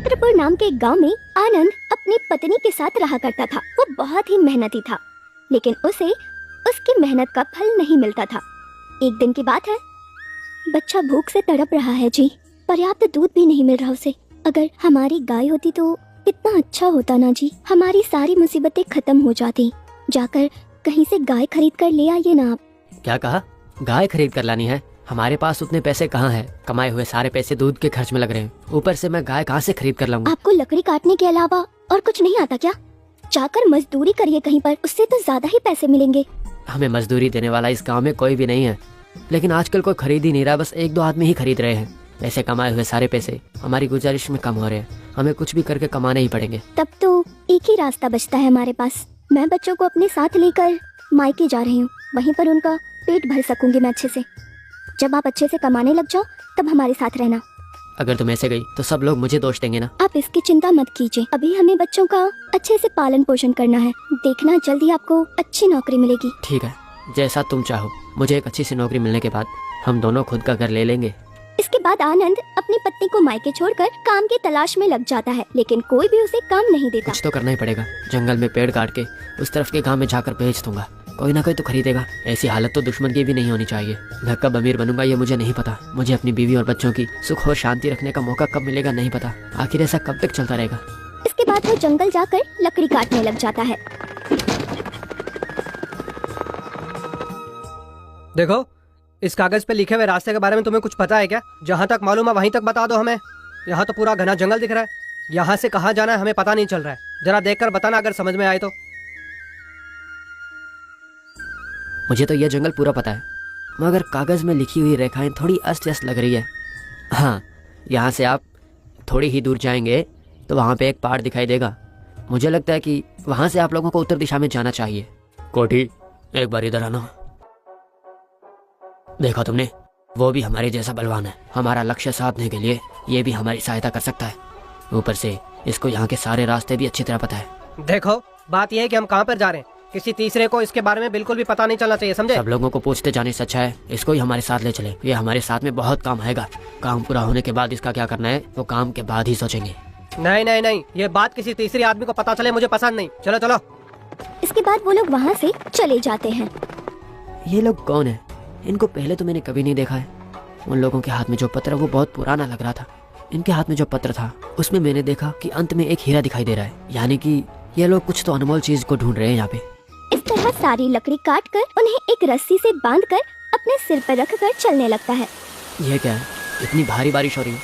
चित्रपुर नाम के एक गांव में आनंद अपनी पत्नी के साथ रहा करता था। वो बहुत ही मेहनती था, लेकिन उसे उसकी मेहनत का फल नहीं मिलता था। एक दिन की बात है, बच्चा भूख से तड़प रहा है जी। पर्याप्त दूध भी नहीं मिल रहा उसे। अगर हमारी गाय होती तो कितना अच्छा होता ना जी। हमारी सारी मुसीबतें खत्म हो जाती। जाकर कहीं से गाय खरीद कर ले आइए ना आप। क्या कहा? गाय खरीद कर लानी है? हमारे पास उतने पैसे कहाँ हैं? कमाए हुए सारे पैसे दूध के खर्च में लग रहे हैं। ऊपर से मैं गाय कहाँ से खरीद कर लाऊंगा? आपको लकड़ी काटने के अलावा और कुछ नहीं आता क्या? जाकर मजदूरी करिए कहीं पर, उससे तो ज्यादा ही पैसे मिलेंगे। हमें मजदूरी देने वाला इस गांव में कोई भी नहीं है, लेकिन आजकल कोई खरीद ही नहीं रहा। बस एक दो आदमी ही खरीद रहे हैं। ऐसे कमाए हुए सारे पैसे हमारी गुजारिश में कम हो रहे हैं। हमें कुछ भी करके कमाने ही पड़ेंगे। तब तो एक ही रास्ता बचता है हमारे पास। मैं बच्चों को अपने साथ लेकर मायके जा रही हूँ। वहीं पर उनका पेट भर सकूंगी मैं अच्छे से। जब आप अच्छे से कमाने लग जाओ तब हमारे साथ रहना। अगर तुम ऐसे गई तो सब लोग मुझे दोष देंगे ना। आप इसकी चिंता मत कीजिए। अभी हमें बच्चों का अच्छे से पालन पोषण करना है। देखना जल्दी आपको अच्छी नौकरी मिलेगी। ठीक है, जैसा तुम चाहो। मुझे एक अच्छी सी नौकरी मिलने के बाद हम दोनों खुद का घर ले लेंगे। इसके बाद आनंद अपनी पत्नी को मायके छोड़कर काम की तलाश में लग जाता है, लेकिन कोई भी उसे काम नहीं देता। कुछ तो करना ही पड़ेगा। जंगल में पेड़ काट के उस तरफ के गांव में जाकर बेच दूंगा। कोई ना कोई तो खरीदेगा। ऐसी हालत तो दुश्मन की भी नहीं होनी चाहिए। मैं कब अमीर बनूंगा ये मुझे नहीं पता। मुझे अपनी बीवी और बच्चों की सुख और शांति रखने का मौका कब मिलेगा नहीं पता। आखिर ऐसा कब तक चलता रहेगा? इसके बाद वो जंगल जाकर लकड़ी काटने लग जाता है। देखो, इस कागज पे लिखे हुए रास्ते के बारे में तुम्हें कुछ पता है क्या? जहाँ तक मालूम है वहीं तक बता दो हमें। यहाँ तो पूरा घना जंगल दिख रहा है। यहाँ से कहाँ जाना है हमें पता नहीं चल रहा है। जरा देखकर बताना अगर समझ में आए तो। मुझे तो यह जंगल पूरा पता है, मगर कागज में लिखी हुई रेखाएं थोड़ी अस्त व्यस्त लग रही है। हाँ, यहाँ से आप थोड़ी ही दूर जाएंगे तो वहाँ पे एक पहाड़ दिखाई देगा। मुझे लगता है कि वहाँ से आप लोगों को उत्तर दिशा में जाना चाहिए। कोठी, एक बार इधर आना। देखा तुमने, वो भी हमारे जैसा बलवान है। हमारा लक्ष्य साधने के लिए ये भी हमारी सहायता कर सकता है। ऊपर से इसको यहाँ के सारे रास्ते भी अच्छी तरह पता है। देखो, बात यह है कि हम कहाँ पर जा रहे हैं। किसी तीसरे को इसके बारे में बिल्कुल भी पता नहीं चलना चाहिए, समझे? सब लोगों को पूछते जाने से अच्छा है इसको ही हमारे साथ ले चले। ये हमारे साथ में बहुत काम आएगा। काम पूरा होने के बाद इसका क्या करना है वो काम के बाद ही सोचेंगे। नहीं नहीं नहीं, ये बात किसी तीसरे आदमी को पता चले मुझे पसंद नहीं। चलो चलो। इसके बाद वो लोग वहाँ से चले जाते हैं। ये लोग कौन है? इनको पहले तो मैंने कभी नहीं देखा है। उन लोगों के हाथ में जो पत्र वो बहुत पुराना लग रहा था। इनके हाथ में जो पत्र था उसमें मैंने देखा कि अंत में एक हीरा दिखाई दे रहा है। यानी कि ये लोग कुछ तो अनमोल चीज को ढूंढ रहे हैं यहाँ पे। इस तरह सारी लकड़ी काटकर उन्हें एक रस्सी से बांधकर अपने सिर पर रखकर चलने लगता है। ये क्या है? इतनी भारी बारिश हो रही है।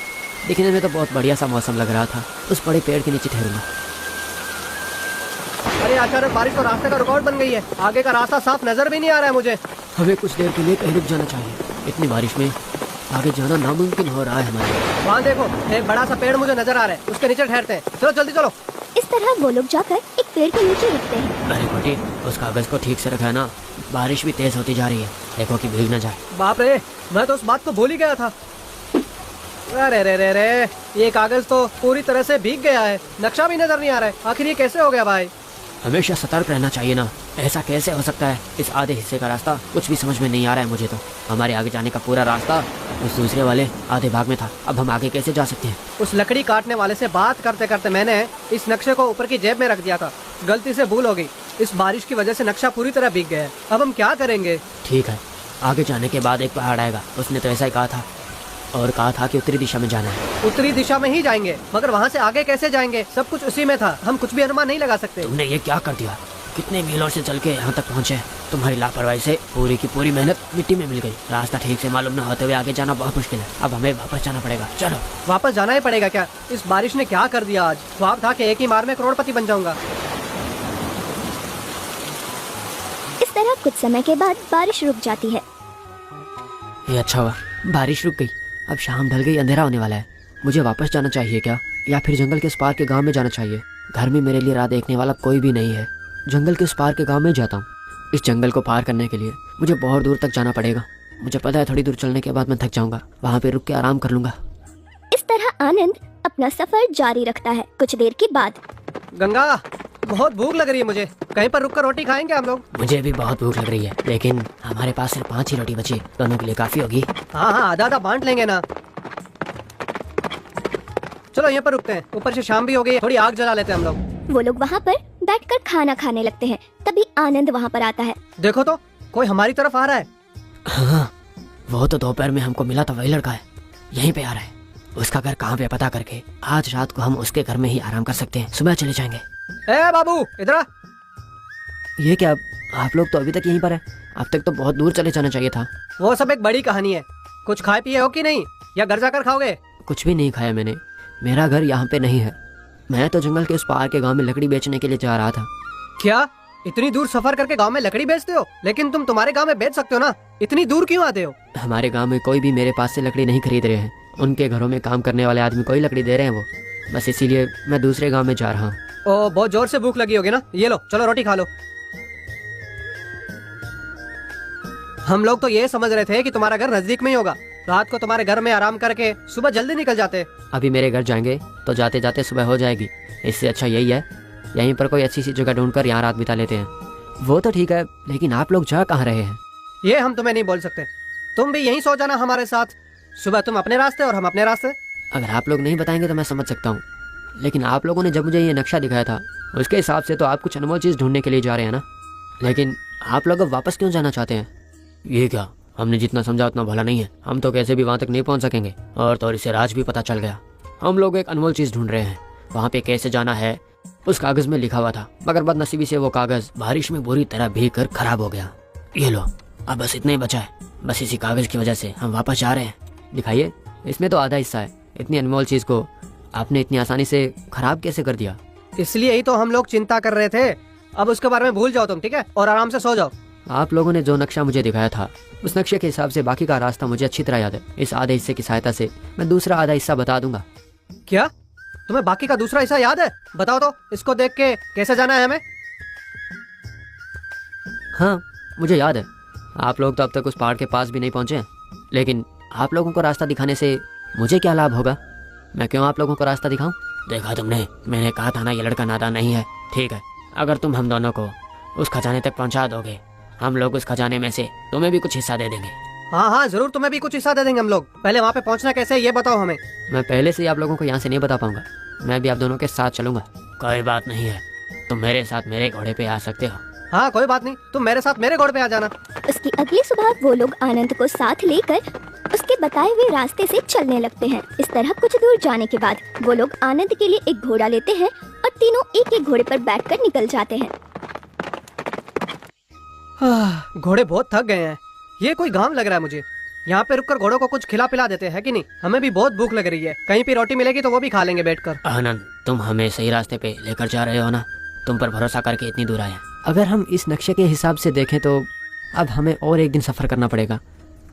दिखने में तो बहुत बढ़िया सा मौसम लग रहा था। उस बड़े पेड़ के नीचे ठहरूंगा। अरे अचानक बारिश तो रास्ते का रुकावट बन गई है। आगे का रास्ता साफ नजर भी नहीं आ रहा है मुझे। हमें कुछ देर के लिए कहीं रुक जाना चाहिए। इतनी बारिश में आगे जाना नामुमकिन हो रहा है हमारे लिए। वहाँ देखो, एक बड़ा सा पेड़ मुझे नजर आ रहा है। उसके नीचे ठहरते हैं। चलो जल्दी चलो। इस तरह वो लोग जाकर एक पेड़ के नीचे रुकते हैं। अरे कोटी, उस कागज को ठीक से रखा है ना? बारिश भी तेज होती जा रही है। देखो कि भीग न जाए। बाप रे, मैं तो उस बात को भूल ही गया था। अरे रे रे रे, ये कागज तो पूरी तरह से भीग गया है। नक्शा भी नजर नहीं आ रहा है। आखिर ये कैसे हो गया भाई? हमेशा सतर्क रहना चाहिए ना। ऐसा कैसे हो सकता है? इस आधे हिस्से का रास्ता कुछ भी समझ में नहीं आ रहा है मुझे तो। हमारे आगे जाने का पूरा रास्ता उस दूसरे वाले आधे भाग में था। अब हम आगे कैसे जा सकते हैं? उस लकड़ी काटने वाले से बात करते करते मैंने इस नक्शे को ऊपर की जेब में रख दिया था। गलती से भूल हो गई। इस बारिश की वजह से नक्शा पूरी तरह भीग गया है। अब हम क्या करेंगे? ठीक है, आगे जाने के बाद एक पहाड़ आएगा। उसने तो ऐसा ही कहा था, और कहा था कि उत्तरी दिशा में जाना है। उत्तरी दिशा में ही जाएंगे, मगर वहाँ से आगे कैसे जाएंगे? सब कुछ उसी में था। हम कुछ भी अनुमान नहीं लगा सकते। तुमने ये क्या कर दिया? कितने मीलों से चल के यहाँ तक पहुँचे। तुम्हारी लापरवाही से पूरी की पूरी मेहनत मिट्टी में मिल गई। रास्ता ठीक से मालूम न होते हुए आगे जाना बहुत मुश्किल है। अब हमें वापस जाना पड़ेगा। चलो। वापस जाना ही पड़ेगा क्या? इस बारिश ने क्या कर दिया आज? ख्वाब था कि एक ही मार में करोड़पति बन जाऊंगा। इस तरह कुछ समय के बाद बारिश रुक जाती है। ये अच्छा हुआ, बारिश रुक गई। अब शाम ढल गई, अंधेरा होने वाला है। मुझे वापस जाना चाहिए क्या, या फिर जंगल के उस पार के गांव में जाना चाहिए? घर में मेरे लिए राह देखने वाला कोई भी नहीं है। जंगल के उस पार के गांव में जाता हूँ। इस जंगल को पार करने के लिए मुझे बहुत दूर तक जाना पड़ेगा। मुझे पता है थोड़ी दूर चलने के बाद मैं थक जाऊंगा। वहाँ पे रुक के आराम कर लूंगा। इस तरह आनंद अपना सफर जारी रखता है। कुछ देर के बाद गंगा, बहुत भूख लग रही है मुझे। कहीं पर रुककर रोटी खाएंगे हम लोग? मुझे भी बहुत भूख लग रही है, लेकिन हमारे पास सिर्फ 5 ही रोटी बची। दोनों के लिए काफी होगी। हाँ हाँ, आधा आधा बांट लेंगे ना। चलो यहाँ पर रुकते हैं, ऊपर से शाम भी हो गई है, थोड़ी आग जला लेते हैं हम लोग। वो लोग वहाँ पर बैठकर खाना खाने लगते हैं। तभी आनंद वहाँ पर आता है। देखो तो कोई हमारी तरफ आ रहा है। हाँ, वो तो दोपहर में हमको मिला था, वही लड़का है, यहीं पे आ रहा है। उसका घर कहाँ पे पता करके आज रात को हम उसके घर में ही आराम कर सकते हैं, सुबह चले जाएंगे। ए बाबू इधर आ। ये क्या, आप लोग तो अभी तक यहीं पर है? अब तक तो बहुत दूर चले जाना चाहिए था। वो सब एक बड़ी कहानी है। कुछ खाए पिए हो कि नहीं, या घर जाकर खाओगे? कुछ भी नहीं खाया मैंने, मेरा घर यहाँ पे नहीं है। मैं तो जंगल के उस पार के गांव में लकड़ी बेचने के लिए जा रहा था। क्या इतनी दूर सफर करके गांव में लकड़ी बेचते हो? लेकिन तुम तुम्हारे गांव में बेच सकते हो ना, इतनी दूर क्यों आते हो? हमारे गांव में कोई भी मेरे पास से लकड़ी नहीं खरीद रहे हैं। उनके घरों में काम करने वाले आदमी कोई लकड़ी दे रहे हैं वो, बस इसीलिए मैं दूसरे गांव में जा रहा हूँ। ओ, बहुत जोर से भूख लगी होगी ना, ये लो चलो रोटी खा लो। हम लोग तो ये समझ रहे थे कि तुम्हारा घर नजदीक में ही होगा, रात को तुम्हारे घर में आराम करके सुबह जल्दी निकल जाते। अभी मेरे घर जाएंगे तो जाते जाते सुबह हो जाएगी, इससे अच्छा यही है यहीं पर कोई अच्छी सी जगह ढूंढकर यहाँ रात बिता लेते हैं। वो तो ठीक है, लेकिन आप लोग जा कहाँ रहे हैं? ये हम तुम्हें नहीं बोल सकते, तुम भी यहीं सो जाना हमारे साथ। सुबह तुम अपने रास्ते और हम अपने रास्ते। अगर आप लोग नहीं बताएंगे तो मैं समझ सकता हूँ, लेकिन आप लोगों ने जब मुझे ये नक्शा दिखाया था उसके हिसाब से तो आप कुछ अनमोल चीज़ ढूंढने के लिए जा रहे हैं ना। लेकिन आप लोग अब वापस क्यों जाना चाहते हैं? ये क्या, हमने जितना समझा उतना भला नहीं है, हम तो कैसे भी वहाँ तक नहीं पहुँच सकेंगे। और तो इसे राज भी पता चल गया। हम लोग एक अनमोल चीज़ ढूंढ रहे हैं, वहाँ पे कैसे जाना है उस कागज़ में लिखा हुआ था, मगर बदनसीबी से वो कागज़ बारिश में बुरी तरह भीग कर खराब हो गया। ये लो, अब बस इतना ही बचा है, बस इसी कागज़ की वजह से हम वापस जा रहे हैं। दिखाइए, इसमें तो आधा हिस्सा है। इतनी अनमोल चीज़ को आपने इतनी आसानी से खराब कैसे कर दिया? इसलिए ही तो हम लोग चिंता कर रहे थे। अब उसके बारे में भूल जाओ तुम, ठीक है, और आराम से सो जाओ। आप लोगों ने जो नक्शा मुझे दिखाया था उस नक्शे के हिसाब से बाकी का रास्ता मुझे अच्छी तरह याद है। इस आधे हिस्से की सहायता से मैं दूसरा आधा हिस्सा बता दूंगा। क्या तुम्हें बाकी का दूसरा हिस्सा याद है? बताओ तो, इसको देख के कैसे जाना है हमें? हाँ, मुझे याद है। आप लोग तो अब तक उस पहाड़ के पास भी नहीं पहुंचे हैं, लेकिन आप लोगों को रास्ता दिखाने से मुझे क्या लाभ होगा? मैं क्यों आप लोगों को रास्ता दिखाऊं? देखा तुमने, मैंने कहा था ना ये लड़का नादान नहीं है। ठीक है, अगर तुम हम दोनों को उस खजाने तक पहुंचा दोगे, हम लोग उस खजाने में से तुम्हें भी कुछ हिस्सा दे देंगे। हाँ हाँ जरूर, तुम्हें भी कुछ हिस्सा दे देंगे हम लोग। पहले वहाँ पे पहुँचना कैसे है ये बताओ हमें। मैं पहले से ही आप लोगों को यहाँ से नहीं बता पाऊंगा, मैं भी आप दोनों के साथ चलूंगा। कोई बात नहीं है, तुम मेरे साथ मेरे घोड़े पे आ सकते हो। हाँ कोई बात नहीं, तुम मेरे साथ मेरे घोड़े पे आ जाना। उसकी अगली सुबह वो लोग आनंद को साथ लेकर उसके बताए हुए रास्ते से चलने लगते हैं। इस तरह कुछ दूर जाने के बाद वो लोग आनंद के लिए एक घोड़ा लेते हैं और तीनों एक एक घोड़े पर बैठकर निकल जाते हैं। घोड़े बहुत थक गए हैं, ये कोई गांव लग रहा है मुझे। यहाँ पे रुककर घोड़ों को कुछ खिला पिला देते हैं कि नहीं? हमें भी बहुत भूख लग रही है, कहीं पे रोटी मिलेगी तो वो भी खा लेंगे बैठकर। आनंद, तुम हमें सही रास्ते पे लेकर जा रहे हो ना? तुम पर भरोसा करके इतनी दूर आए। अगर हम इस नक्शे के हिसाब से देखें तो अब हमें और एक दिन सफर करना पड़ेगा।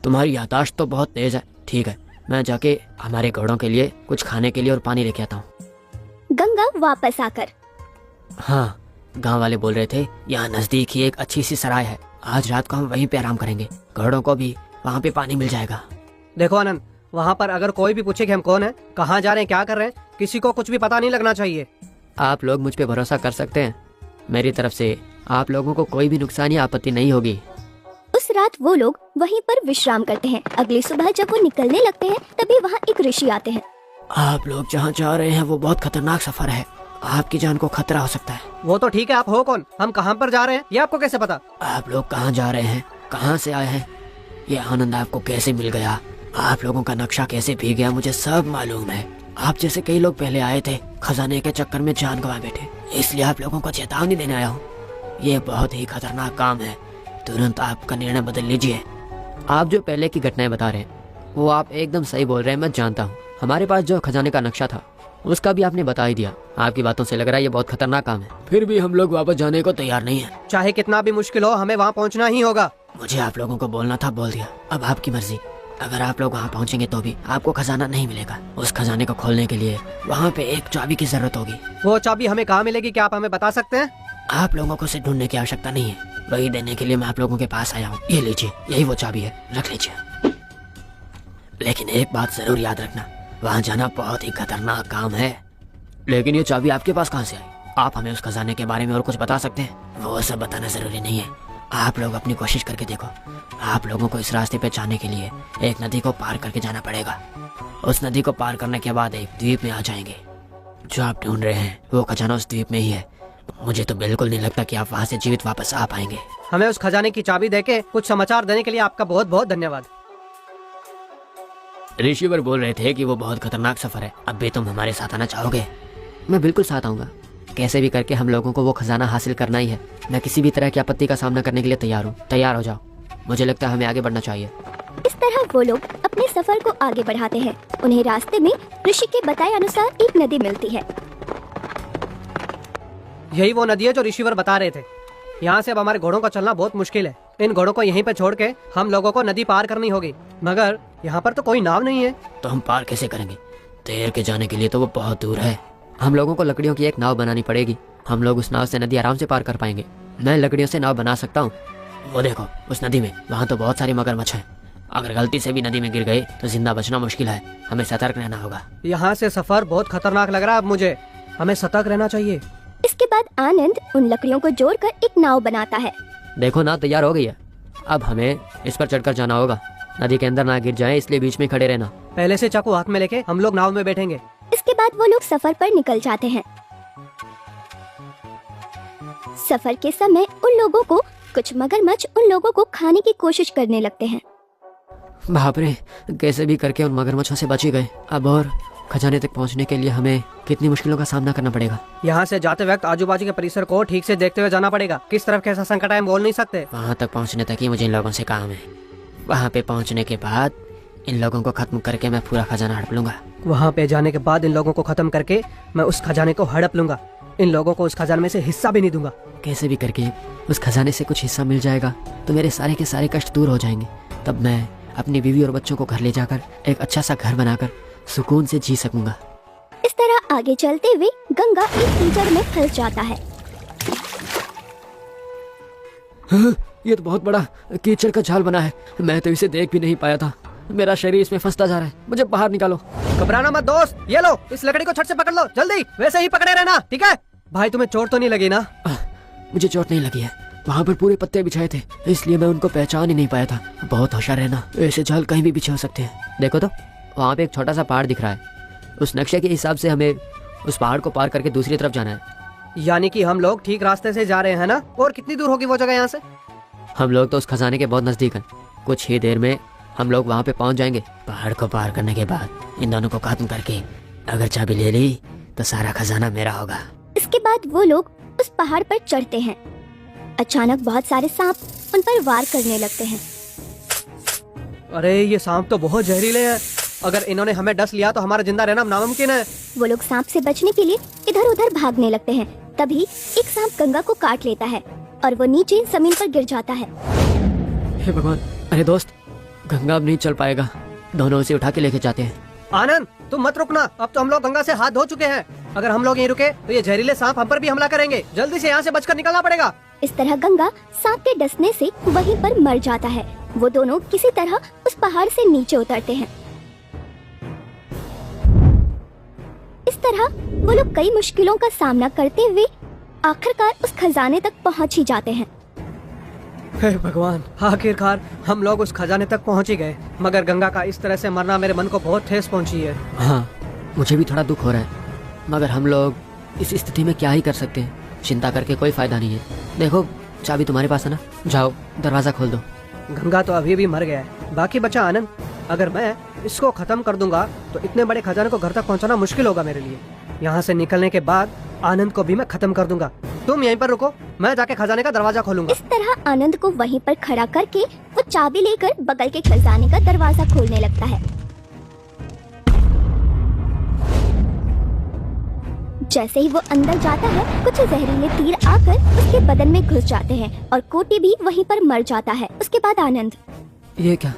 तुम्हारी याददाश्त तो बहुत तेज है। ठीक है, मैं जाके हमारे घोड़ों के लिए कुछ खाने के लिए और पानी लेके आता हूँ। गंगा वापस आकर, हाँ, गांव वाले बोल रहे थे यहाँ नजदीक ही एक अच्छी सी सराय है, आज रात को हम वहीं पे आराम करेंगे, घोड़ों को भी वहाँ पे पानी मिल जाएगा। देखो आनंद, वहाँ पर अगर कोई भी पूछे कि हम कौन है, कहाँ जा रहे हैं, क्या कर रहे हैं, किसी को कुछ भी पता नहीं लगना चाहिए। आप लोग मुझ पे भरोसा कर सकते हैं, मेरी तरफ से आप लोगों को कोई भी नुकसान या आपत्ति नहीं होगी। उस रात वो लोग वहीं पर विश्राम करते हैं। अगली सुबह जब वो निकलने लगते हैं तभी वहाँ एक ऋषि आते हैं। आप लोग जहाँ जा रहे हैं वो बहुत खतरनाक सफर है, आपकी जान को खतरा हो सकता है। वो तो ठीक है, आप हो कौन, हम कहाँ पर जा रहे हैं, ये आपको कैसे पता? आप लोग कहाँ जा रहे हैं, कहाँ से आए हैं, ये आनंद आपको कैसे मिल गया, आप लोगों का नक्शा कैसे भीग गया, मुझे सब मालूम है। आप जैसे कई लोग पहले आए थे, खजाने के चक्कर में जान गंवा बैठे, इसलिए आप लोगों को चेतावनी देने आया हूँ। ये बहुत ही खतरनाक काम है, तुरंत आपका निर्णय बदल लीजिए। आप जो पहले की घटनाएं बता रहे हैं वो आप एकदम सही बोल रहे हैं, मैं जानता हूँ। हमारे पास जो खजाने का नक्शा था उसका भी आपने बता ही दिया। आपकी बातों से लग रहा है ये बहुत खतरनाक काम है, फिर भी हम लोग वापस जाने को तैयार नहीं है। चाहे कितना भी मुश्किल हो, हमें वहाँ पहुँचना ही होगा। मुझे आप लोगों को बोलना था, बोल दिया, अब आपकी मर्जी। अगर आप लोग वहाँ पहुँचेंगे तो भी आपको खजाना नहीं मिलेगा। उस खजाने को खोलने के लिए वहाँ पे एक चाबी की जरूरत होगी। वो चाबी हमें कहाँ मिलेगी, क्या आप हमें बता सकते हैं? आप लोगों को उसे ढूंढने की आवश्यकता नहीं है, वही देने के लिए मैं आप लोगों के पास आया हूँ। ये लीजिए, यही वो चाबी है, रख लीजिए। लेकिन एक बात जरूर याद रखना, वहाँ जाना बहुत ही खतरनाक काम है। लेकिन ये चाबी आपके पास कहाँ से आई? आप हमें उस खजाने के बारे में और कुछ बता सकते हैं? वो सब बताना जरूरी नहीं है, आप लोग अपनी कोशिश करके देखो। आप लोगों को इस रास्ते पे जाने के लिए एक नदी को पार करके जाना पड़ेगा। उस नदी को पार करने के बाद एक द्वीप में आ जाएंगे। जो आप ढूंढ रहे हैं वो खजाना उस द्वीप में ही है। मुझे तो बिल्कुल नहीं लगता कि आप वहाँ से जीवित वापस आ पाएंगे। हमें उस खजाने की चाबी देके कुछ समाचार देने के लिए आपका बहुत बहुत धन्यवाद। ऋषिवर बोल रहे थे कि वो बहुत खतरनाक सफर है। अब भी तुम हमारे साथ आना चाहोगे? मैं बिल्कुल साथ आऊंगा। कैसे भी करके हम लोगों को वो खजाना हासिल करना ही है। मैं किसी भी तरह की आपत्ति का सामना करने के लिए तैयार हूँ। तैयार हो जाओ। मुझे लगता है हमें आगे बढ़ना चाहिए। इस तरह वो लोग अपने सफर को आगे बढ़ाते हैं। उन्हें रास्ते में ऋषि के बताए अनुसार एक नदी मिलती है। यही वो नदी है जो ऋषिवर बता रहे थे। यहाँ से अब हमारे घोड़ों का चलना बहुत मुश्किल है। इन घोड़ों को यहीं पे छोड़ के हम लोगों को नदी पार करनी होगी, मगर यहाँ पर तो कोई नाव नहीं है। तो हम पार कैसे करेंगे? तैर के जाने के लिए तो वो बहुत दूर है। हम लोगों को लकड़ियों की एक नाव बनानी पड़ेगी। हम लोग उस नाव से नदी आराम से पार कर पाएंगे। मैं लकड़ियों से नाव बना सकता हूँ। वो देखो उस नदी में, वहाँ तो बहुत सारे मगरमच्छ हैं। अगर गलती से भी नदी में गिर गए तो जिंदा बचना मुश्किल है। हमें सतर्क रहना होगा। यहाँ से सफर बहुत खतरनाक लग रहा है। अब मुझे हमें सतर्क रहना चाहिए। इसके बाद आनंद उन लकड़ियों को जोड़कर एक नाव बनाता है। देखो नाव तैयार हो गई है। अब हमें इस पर चढ़कर जाना होगा। नदी के अंदर ना गिर जाए इसलिए बीच में खड़े रहना। पहले से चाकू हाथ में लेके हम लोग नाव में बैठेंगे। इसके बाद वो लोग सफर पर निकल जाते हैं। सफर के समय उन लोगों को कुछ मगरमच्छ उन लोगों को खाने की कोशिश करने लगते हैं। बाप रे, कैसे भी करके उन मगरमच्छों से बच ही गए। अब और खजाने तक पहुंचने के लिए हमें कितनी मुश्किलों का सामना करना पड़ेगा। यहाँ से जाते वक्त आजू बाजू के परिसर को ठीक से देखते हुए जाना पड़ेगा। किस तरफ कैसा संकट है हम बोल नहीं सकते। वहाँ तक पहुँचने तक ही मुझे इन लोगों से काम है। वहाँ पे पहुँचने के बाद इन लोगों को खत्म करके मैं पूरा खजाना हड़प लूंगा। वहाँ पे जाने के बाद इन लोगों को खत्म करके मैं उस खजाने को हड़प लूंगा। इन लोगों को उस खजाने में से हिस्सा भी नहीं दूंगा। कैसे भी करके उस खजाने से कुछ हिस्सा मिल जाएगा तो मेरे सारे के सारे कष्ट दूर हो जाएंगे। तब मैं अपनी बीवी और बच्चों को घर ले जाकर एक अच्छा सा घर बनाकर सुकून से जी सकूंगा। इस तरह आगे चलते हुए गंगा एक कीचड़ में फंस जाता है। ये तो बहुत बड़ा कीचड़ का जाल बना है। मैं तो इसे देख भी नहीं पाया था। मेरा शरीर इसमें फंसता जा रहा है। मुझे बाहर निकालो। घबराना मत दोस्त। ये लो, इस लकड़ी को छट से पकड़ लो। जल्दी वैसे ही पकड़े रहना, ठीक है? भाई तुम्हें चोट तो नहीं लगी ना? मुझे चोट नहीं लगी है। वहाँ पर पूरे पत्ते बिछाए थे इसलिए मैं उनको पहचान ही नहीं पाया था। बहुत होशियार रहना। ऐसे जाल कहीं भी बिछे हो सकते हैं। देखो तो वहाँ पे एक छोटा सा पहाड़ दिख रहा है। उस नक्शे के हिसाब से हमें उस पहाड़ को पार करके दूसरी तरफ जाना है। यानी कि हम लोग ठीक रास्ते से जा रहे हैं ना? और कितनी दूर होगी वो जगह यहाँ से? हम लोग तो उस खजाने के बहुत नजदीक हैं। कुछ ही देर में हम लोग वहाँ पे पहुँच जाएंगे। पहाड़ को पार करने के बाद इन दोनों को खत्म करके अगर चाबी ले ली तो सारा खजाना मेरा होगा। इसके बाद वो लोग उस पहाड़ पर चढ़ते हैं। अचानक बहुत सारे सांप उन पर वार करने लगते हैं। अरे ये सांप तो बहुत जहरीले हैं। अगर इन्होंने हमें डस लिया तो हमारा जिंदा रहना नामुमकिन है। वो लोग सांप से बचने के लिए इधर उधर भागने लगते हैं। तभी एक सांप गंगा को काट लेता है और वो नीचे जमीन पर गिर जाता है। हे भगवान! अरे दोस्त, गंगा अब नहीं चल पाएगा। दोनों उसे उठा के लेके जाते हैं। आनंद तुम मत रुकना। अब तो हम लोग गंगा से हाथ धो चुके हैं। अगर हम लोग यहीं रुके तो ये जहरीले सांप हम पर भी हमला करेंगे। जल्दी से यहाँ से बचकर निकलना पड़ेगा। इस तरह गंगा सांप के डसने से वहीं पर मर जाता है। वो दोनों किसी तरह उस पहाड़ से नीचे उतरते हैं। इस तरह वो लोग कई मुश्किलों का सामना करते हुए आखिरकार उस खजाने तक पहुंच ही जाते हैं। हे भगवान, आखिरकार हम लोग उस खजाने तक पहुंच ही गए। मगर गंगा का इस तरह से मरना मेरे मन को बहुत ठेस पहुंची है। हाँ, मुझे भी थोड़ा दुख हो रहा है। मगर हम लोग इस स्थिति में क्या ही कर सकते हैं। चिंता करके कोई फायदा नहीं है। देखो चाबी तुम्हारे पास है ना? जाओ दरवाजा खोल दो। गंगा तो अभी भी मर गया है। बाकी बचा आनंद। अगर मैं इसको खत्म कर दूंगा तो इतने बड़े खजाने को घर तक पहुंचाना मुश्किल होगा मेरे लिए। यहाँ से निकलने के बाद आनंद को भी मैं खत्म कर दूंगा। तुम यहीं पर रुको, मैं जाके खजाने का दरवाजा खोलूंगा। इस तरह आनंद को वहीं पर खड़ा करके वो चाबी लेकर बगल के खजाने का दरवाजा खोलने लगता है। जैसे ही वो अंदर जाता है कुछ जहरीले तीर आकर उसके बदन में घुस जाते हैं और कोटी भी वहीं पर मर जाता है। उसके बाद आनंद, ये क्या?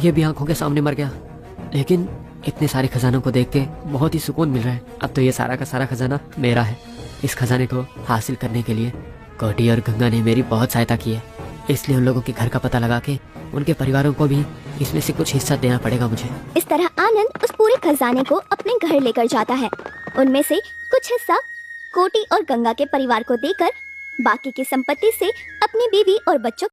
ये भी आंखों के सामने मर गया। लेकिन इतने सारे खजानों को देख के बहुत ही सुकून मिल रहा है। अब तो ये सारा का सारा खजाना मेरा है। इस खजाने को हासिल करने के लिए कोटी और गंगा ने मेरी बहुत सहायता की है। इसलिए उन लोगों के घर का पता लगा के उनके परिवारों को भी इसमें से कुछ हिस्सा देना पड़ेगा मुझे। इस तरह आनंद उस पूरे खजाने को अपने घर लेकर जाता है। उनमें से कुछ हिस्सा कोटी और गंगा के परिवार को देकर बाकी की संपत्ति से अपनी बीवी और बच्चों